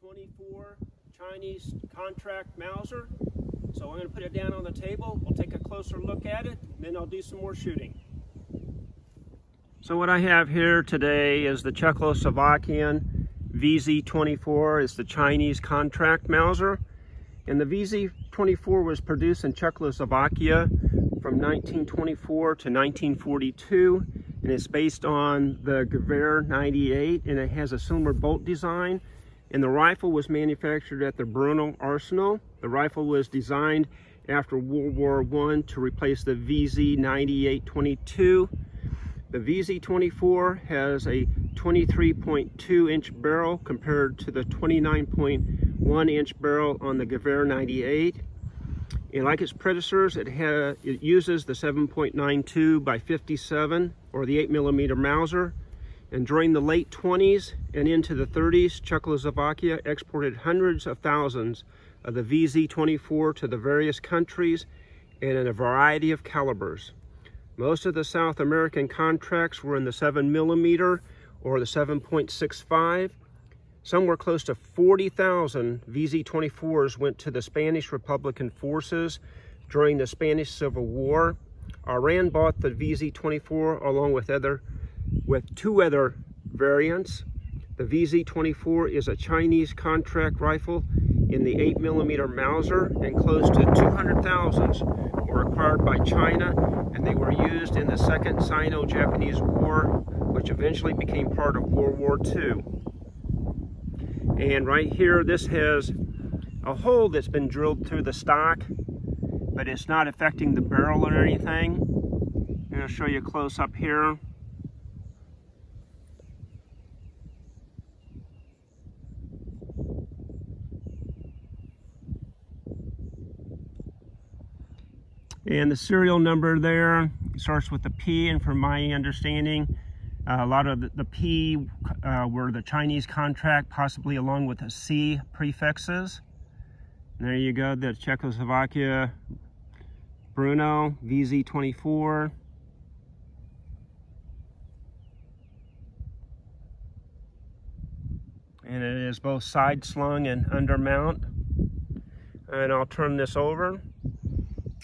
VZ24 Chinese contract Mauser. So I'm going to put it down on the table. We'll take a closer look at it, then I'll do some more shooting. So what I have here today is the Czechoslovakian VZ24. It's the Chinese contract Mauser. And the VZ24 was produced in Czechoslovakia from 1924 to 1942. And it's based on the Gewehr 98, and it has a cylinder bolt design. And the rifle was manufactured at the Brno Arsenal. The rifle was designed after World War I to replace the VZ98-22. The VZ24 has a 23.2 inch barrel compared to the 29.1 inch barrel on the Gewehr 98. And like its predecessors, it uses the 7.92 by 57 or the 8mm Mauser. And during the late 20s and into the 30s, Czechoslovakia exported hundreds of thousands of the VZ24 to the various countries and in a variety of calibers. Most of the South American contracts were in the 7mm or the 7.65. Some were close to 40,000 VZ24s went to the Spanish Republican forces during the Spanish Civil War. Iran bought the VZ24 along with two other variants. The VZ24 is a Chinese contract rifle in the 8mm Mauser, and close to 200,000 were acquired by China, and they were used in the Second Sino-Japanese War, which eventually became part of World War II. And right here, this has a hole that's been drilled through the stock, but it's not affecting the barrel or anything. I'm going to show you close up here. And the serial number there starts with the P, and from my understanding, a lot of the P were the Chinese contract, possibly along with the C prefixes. And there you go, the Czechoslovakia Brno VZ24. And it is both side slung and under mount. And I'll turn this over.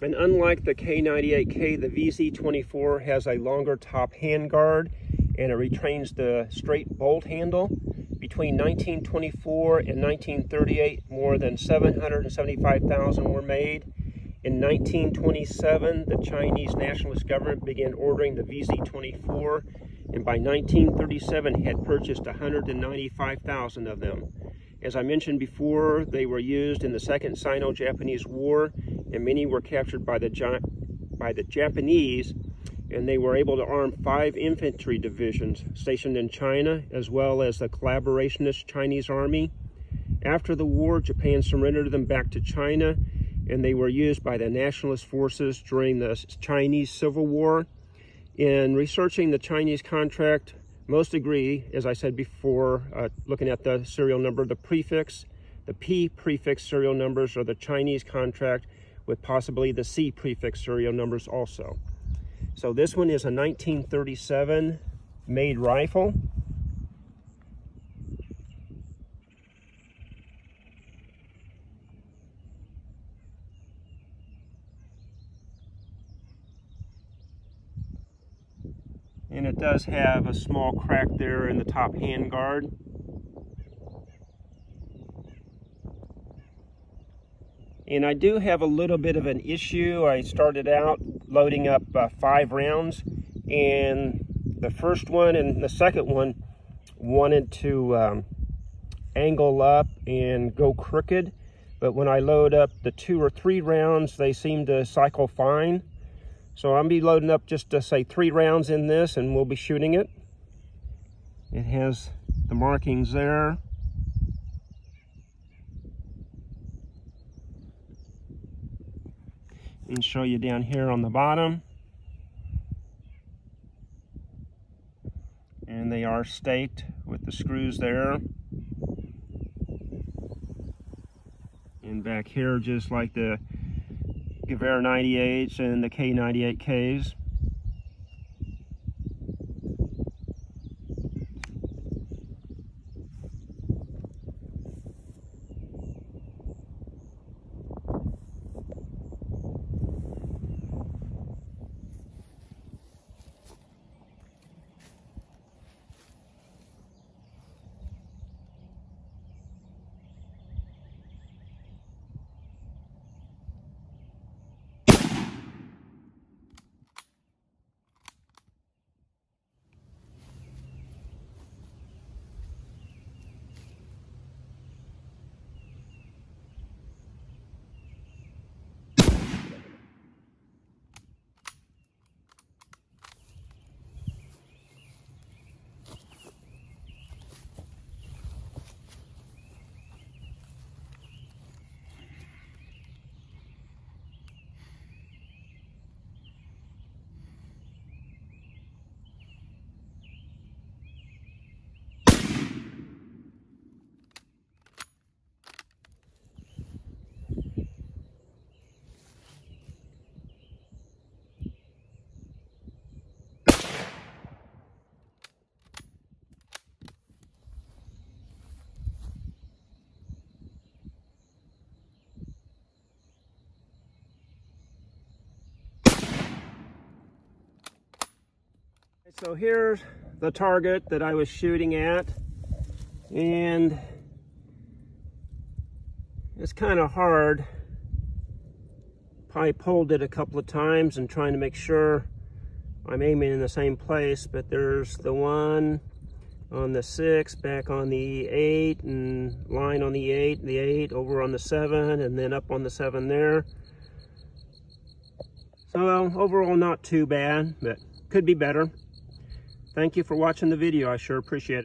And unlike the K98K, the VZ24 has a longer top handguard, and it retains the straight bolt handle. Between 1924 and 1938, more than 775,000 were made. In 1927, the Chinese nationalist government began ordering the VZ24, and by 1937 had purchased 195,000 of them. As I mentioned before, they were used in the Second Sino-Japanese War, and many were captured by the Japanese, and they were able to arm 5 infantry divisions stationed in China, as well as the collaborationist Chinese army. After the war, Japan surrendered them back to China, and they were used by the nationalist forces during the Chinese Civil War. In researching the Chinese contract, most agree, as I said before, looking at the serial number, the prefix, the P prefix serial numbers are the Chinese contract, with possibly the C prefix serial numbers also. So this one is a 1937 made rifle. And it does have a small crack there in the top handguard. And I do have a little bit of an issue. I started out loading up 5 rounds, and the first one and the second one wanted to angle up and go crooked. But when I load up the 2 or 3 rounds, they seem to cycle fine. So I'll be loading up just to say 3 rounds in this, and we'll be shooting it. It has the markings there. And show you down here on the bottom. And they are staked with the screws there. And back here, just like the Gewehr 98s and the K98Ks. So here's the target that I was shooting at, and it's kind of hard. Probably pulled it a couple of times and trying to make sure I'm aiming in the same place, but there's the one on the 6, back on the 8, and line on the 8, the 8 over on the 7, and then up on the 7 there. So overall not too bad, but could be better. Thank you for watching the video. I sure appreciate it.